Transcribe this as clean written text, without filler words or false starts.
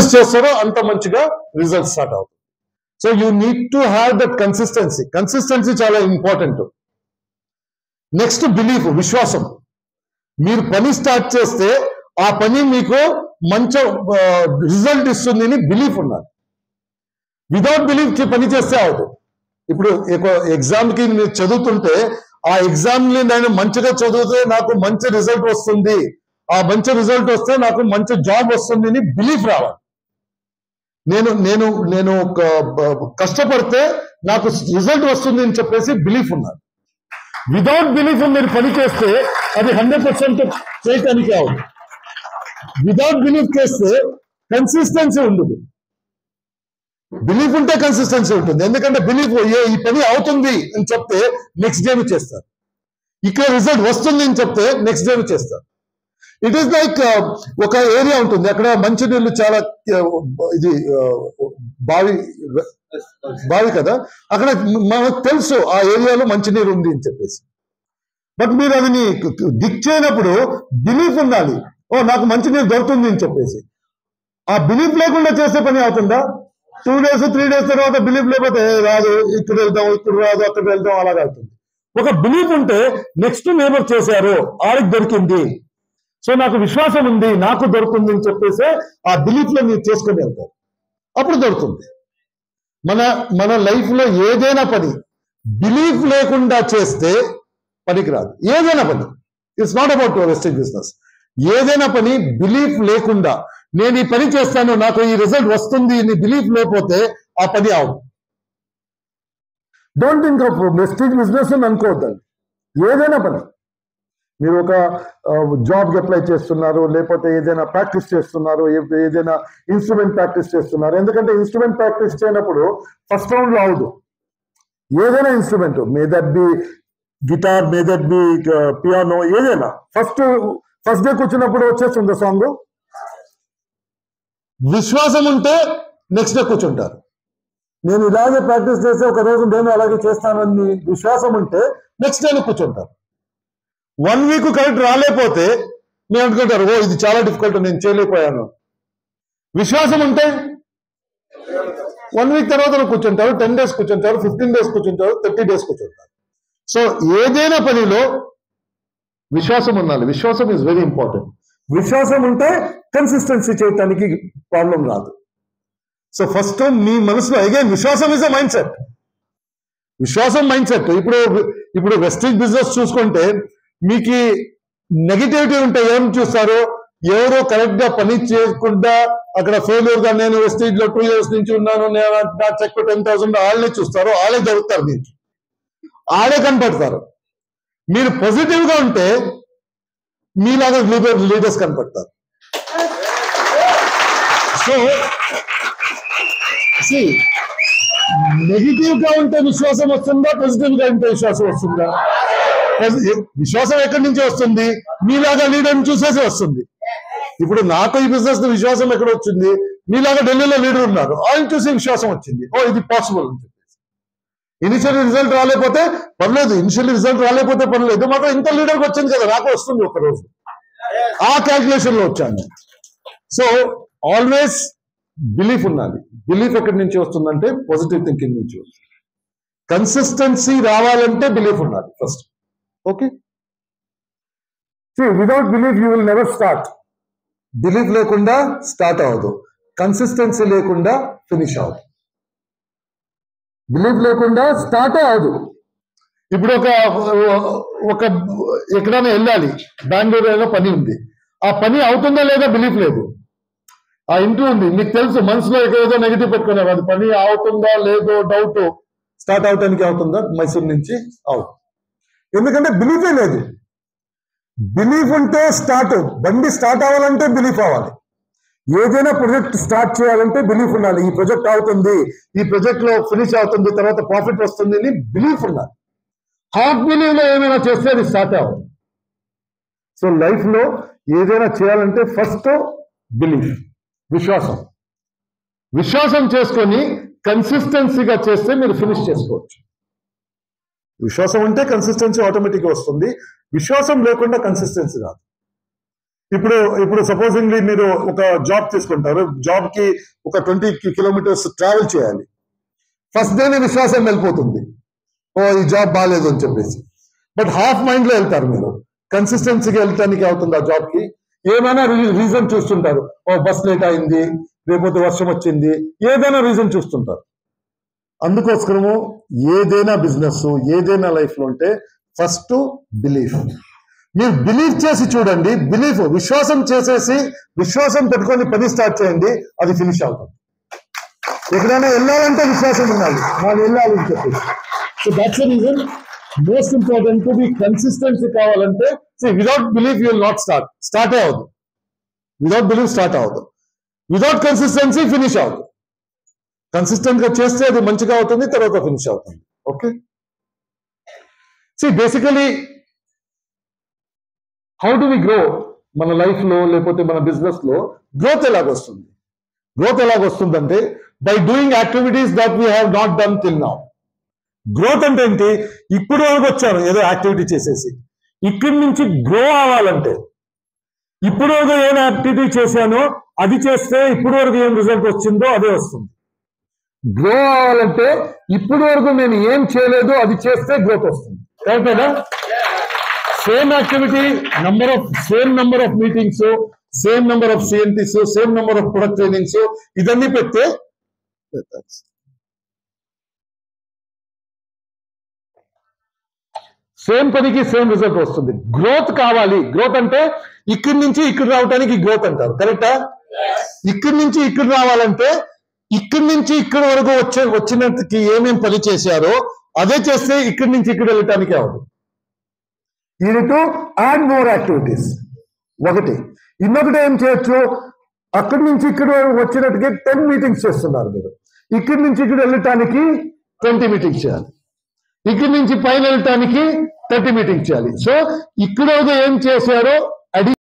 Consist చేస్తారో అంత మంచిగా రిజల్ట్ స్టార్ట్ అవుతుంది. So you need to have that consistency చాలా ఇంపార్టెంట్. నెక్స్ట్ బిలీఫ్, విశ్వాసం. మీరు పని స్టార్ట్ చేస్తే ఆ పని మీకు మంచి రిజల్ట్ ఇస్తుంది అని బిలీఫ్ ఉండాలి. వితౌట్ బిలీఫ్ పని చేస్తే అవదు. ఇప్పుడు ఎగ్జామ్కి మీరు చదువుతుంటే ఆ ఎగ్జామ్ని నేను మంచిగా చదివితే నాకు మంచి రిజల్ట్ వస్తుంది, ఆ మంచి రిజల్ట్ వస్తే నాకు మంచి జాబ్ వస్తుంది అని బిలీఫ్ రావాలి. నేను నేను నేను కష్టపడితే నాకు రిజల్ట్ వస్తుంది అని చెప్పేసి బిలీఫ్ ఉండాలి. వితౌట్ బిలీఫ్ మీరు పని చేస్తే అది 100% చేయటానికి అవుతుంది. వితౌట్ బిలీఫ్ చేస్తే కన్సిస్టెన్సీ ఉండదు. బిలీఫ్ ఉంటే కన్సిస్టెన్సీ ఉంటుంది. ఎందుకంటే బిలీఫ్ ఈ పని అవుతుంది అని చెప్తే నెక్స్ట్ డే చేస్తారు, ఇక్కడ రిజల్ట్ వస్తుంది అని చెప్తే నెక్స్ట్ డే చేస్తారు. ఇట్ ఈస్ లైక్ ఒక ఏరియా ఉంటుంది, అక్కడ మంచినీళ్ళు చాలా ఇది బావి కదా, అక్కడ మనకు తెలుసు ఆ ఏరియాలో మంచినీరు ఉంది అని చెప్పేసి. బట్ మీరు అది దిక్ చేయనప్పుడు బిలీఫ్ ఉండాలి, ఓ నాకు మంచినీరు దొరుకుతుంది అని చెప్పేసి. ఆ బిలీఫ్ లేకుండా చేసే పని అవుతుందా? 2 days 3 days తర్వాత బిలీఫ్ లేకపోతే రాదు, ఇక్కడ వెళ్తాం, ఇక్కడ రాదు, అక్కడ వెళ్తాం, అలాగే అవుతుంది. ఒక బిలీఫ్ ఉంటే నెక్స్ట్ నేబర్ చేశారు, ఆడికి దొరికింది, సో నాకు విశ్వాసం ఉంది, నాకు దొరుకుతుంది అని చెప్పేసి ఆ బిలీఫ్ లో మీరు చేసుకొని వెళ్తారు, అప్పుడు దొరుకుతుంది. మన లైఫ్ లో ఏదైనా పని బిలీఫ్ లేకుండా చేస్తే పనికి రాదు. ఏదైనా పని, ఇట్స్ నాట్ అబౌట్ వెస్టింగ్ బిజినెస్. ఏదైనా పని బిలీఫ్ లేకుండా నేను ఈ పని చేస్తాను, నాకు ఈ రిజల్ట్ వస్తుంది అని బిలీఫ్ లేకపోతే ఆ పని అవ్వదు. డోంట్ థింక్ ఆఫ్ వెస్టింగ్ బిజినెస్ అని అనుకోవద్దండి. ఏదైనా పని, మీరు ఒక జాబ్కి అప్లై చేస్తున్నారు, లేకపోతే ఏదైనా ప్రాక్టీస్ చేస్తున్నారు, ఏదైనా ఇన్స్ట్రుమెంట్ ప్రాక్టీస్ చేస్తున్నారు. ఎందుకంటే ఇన్స్ట్రుమెంట్ ప్రాక్టీస్ చేయనప్పుడు ఫస్ట్ రౌండ్ లో అవదు. ఏదైనా instrument, May that be guitar, May that be piano, ఏదైనా ఫస్ట్ డే కూర్చున్నప్పుడు వచ్చేస్తుంది సాంగ్. విశ్వాసం ఉంటే నెక్స్ట్ డే కూర్చుంటారు. నేను ఇలాగే ప్రాక్టీస్ చేస్తే ఒక రోజు నేను అలాగే చేస్తానని విశ్వాసం ఉంటే నెక్స్ట్ డే కూర్చుంటారు. 1 week కరెక్ట్ రాలేకపోతే నేను అనుకుంటారు, ఓ ఇది చాలా డిఫికల్ట్, నేను చేయలేకపోయాను. విశ్వాసం ఉంటే 1 week తర్వాత కూర్చుంటారు, 10 days కూర్చుంటారు, 15 days కూర్చుంటారు, 30 days కూర్చుంటారు. సో ఏదైనా పనిలో విశ్వాసం ఉండాలి. విశ్వాసం ఈజ్ వెరీ ఇంపార్టెంట్. విశ్వాసం ఉంటే కన్సిస్టెన్సీ చేయడానికి ప్రాబ్లం రాదు. సో ఫస్ట్ మీ మనసులో అగైన్ విశ్వాసం ఇస్ అ మైండ్ సెట్. విశ్వాసం మైండ్ సెట్. ఇప్పుడు వెస్టింగ్ బిజినెస్ చూసుకుంటే మీకు నెగిటివిటీ ఉంటే ఏం చూస్తారు? ఎవరో కరెక్ట్ గా పని చేయకుండా అక్కడ ఫెయిల్యూర్ గా, నేను వెస్టిజ్ లో 2 years నుంచి ఉన్నాను, నా చెక్ 10,000, వాళ్ళే చూస్తారు, వాళ్ళే జరుగుతారు, మీకు ఆడే కనపడతారు. మీరు పాజిటివ్ గా ఉంటే మీలాగా లీడర్స్ కనపడతారు. సో నెగిటివ్ గా ఉంటే విశ్వాసం వస్తుందా? పాజిటివ్ గా ఉంటే విశ్వాసం వస్తుందా? విశ్వాసం ఎక్కడి నుంచి వస్తుంది? మీలాగా లీడర్ని చూసేసి వస్తుంది. ఇప్పుడు నాకు ఈ బిజినెస్ విశ్వాసం ఎక్కడ వచ్చింది? మీలాగా ఢిల్లీలో లీడర్ ఉన్నారు, ఆయన చూసి విశ్వాసం వచ్చింది, ఓ ఇది పాసిబుల్ అని చెప్పేసి. ఇనిషియల్ రిజల్ట్ రాలేకపోతే పర్లేదు, మాత్రం ఇంత లీడర్కి వచ్చింది కదా, నాకు వస్తుంది ఒక రోజు, ఆ క్యాల్కులేషన్ లో వచ్చాను. సో ఆల్వేస్ బిలీఫ్ ఉండాలి. బిలీఫ్ ఎక్కడి నుంచి వస్తుందంటే పాజిటివ్ థింకింగ్ నుంచి వస్తుంది. కన్సిస్టెన్సీ రావాలంటే బిలీఫ్ ఉండాలి first. Okay, without belief you will never start. Belief లేకుండా స్టార్ట్ అవ్వదు, కన్సిస్టెన్సీ లేకుండా ఫినిష్ అవ్వదు. బిలీఫ్ లేకుండా స్టార్ట్ అవ్వదు. ఇప్పుడు ఒక ఎక్కడైనా వెళ్ళాలి, బెంగళూరులో పని ఉంది, ఆ పని అవుతుందా లేదా బిలీఫ్ లేదు. ఆ ఇంటూ ఉంది, మీకు తెలుసు, మనసులో ఏదో నెగిటివ్ పెట్టుకున్నారు, అది పని అవుతుందా లేదో డౌట్. స్టార్ట్ అవటానికి అవుతుందా? మైసూర్ నుంచి అవుతుంది, ఎందుకంటే బిలీఫే లేదు. బిలీఫ్ ఉంటే స్టార్ట్, బండి స్టార్ట్ అవ్వాలంటే బిలీఫ్ అవ్వాలి. ఏదైనా ప్రాజెక్ట్ స్టార్ట్ చేయాలంటే బిలీఫ్ ఉండాలి. ఈ ప్రాజెక్ట్ అవుతుంది, ఈ ప్రాజెక్ట్ లో ఫినిష్ అవుతుంది, తర్వాత ప్రాఫిట్ వస్తుంది అని బిలీఫ్ ఉండాలి. హాఫ్ బిలీవ్ లో ఏమైనా చేస్తే అది స్టార్ట్ అవ్వాలి. సో లైఫ్ లో ఏదైనా చేయాలంటే ఫస్ట్ బిలీఫ్, విశ్వాసం చేసుకొని కన్సిస్టెన్సీగా చేస్తే మీరు ఫినిష్ చేసుకోవచ్చు. విశ్వాసం ఉంటే కన్సిస్టెన్సీ ఆటోమేటిక్గా వస్తుంది. విశ్వాసం లేకుండా కన్సిస్టెన్సీ రాదు. ఇప్పుడు సపోజింగ్లీ మీరు ఒక జాబ్ తీసుకుంటారు, జాబ్ కి ఒక 20 కిలోమీటర్స్ ట్రావెల్ చేయాలి. ఫస్ట్ డేనే విశ్వాసం వెళ్ళిపోతుంది, ఓ ఈ జాబ్ బాగాలేదు అని చెప్పేసి. బట్ హాఫ్ మైండ్ లో వెళ్తారు మీరు. కన్సిస్టెన్సీగా వెళ్ళటానికి అవుతుంది ఆ జాబ్ కి. ఏమైనా రీజన్ చూస్తుంటారు, ఓ బస్ లేట్ అయింది, లేకపోతే వర్షం వచ్చింది, ఏదైనా రీజన్ చూస్తుంటారు. అందుకోసము ఏదైనా బిజినెస్, ఏదైనా లైఫ్ లో ఉంటే ఫస్ట్ బిలీఫ్. మీరు బిలీవ్ చేసి చూడండి, విశ్వాసం చేసేసి విశ్వాసం పెట్టుకొని పని స్టార్ట్ చేయండి, అది ఫినిష్ అవుతుంది. ఎక్కడైనా వెళ్ళాలంటే విశ్వాసం ఉండాలి, వాళ్ళు వెళ్ళాలి అని చెప్పేసి. So that's the reason most important to be consistency కావాలంటే. Without belief you will not start అవ్వదు. వితౌట్ బిలీఫ్ స్టార్ట్ అవ్వదు. వితౌట్ కన్సిస్టెన్సీ ఫినిష్ అవుతుంది. కన్సిస్టెంట్ గా చేస్తే అది మంచిగా అవుతుంది, తర్వాత ఫినిష్ అవుతుంది. Okay, basically how do we grow? మన లైఫ్ లో లేకపోతే మన బిజినెస్ లో గ్రోత్ ఎలాగొస్తుంది? గ్రోత్ ఎలాగొస్తుందంటే by doing activities that we have not done till now. Growth అంటే ఏంటి? ఇప్పుడు వరకు వచ్చాను ఏదో యాక్టివిటీ చేసేసి, ఇక్కడి నుంచి గ్రో అవ్వాలంటే ఇప్పుడు వరకు ఏం యాక్టివిటీ చేశానో అది చేస్తే ఇప్పుడు వరకు ఏం రిజల్ట్ వచ్చిందో అదే వస్తుంది. గ్రో అవ్వాలంటే ఇప్పుడు వరకు నేను ఏం చేయలేదో అది చేస్తే గ్రోత్ వస్తుంది. కరెక్టేనా? Same activity, same number of meetings, same number of CNTs, same number of product trainings, ఇదన్నీ పెడితే సేమ్ పనికి సేమ్ రిజల్ట్ వస్తుంది. గ్రోత్ కావాలి. గ్రోత్ అంటే ఇక్కడి నుంచి ఇక్కడ రావడానికి గ్రోత్ అంటారు. కరెక్టా? ఇక్కడి నుంచి ఇక్కడ రావాలంటే ఇక్కడి నుంచి ఇక్కడ వరకు వచ్చినట్టుకి ఏమేం పని చేశారో అదే చేస్తే ఇక్కడి నుంచి ఇక్కడ వెళ్ళటానికి అవుతుంది. You need to add more activities. ఒకటి. ఇంకొకటి ఏం చేయొచ్చు, అక్కడి నుంచి ఇక్కడ వచ్చినట్టుగా 10 మీటింగ్స్ చేస్తున్నారు మీరు, ఇక్కడి నుంచి ఇక్కడ వెళ్ళటానికి 20 మీటింగ్స్ చేయాలి, ఇక్కడి నుంచి పైన వెళ్ళటానికి 30 మీటింగ్స్ చేయాలి. సో ఇక్కడ ఏం చేశారో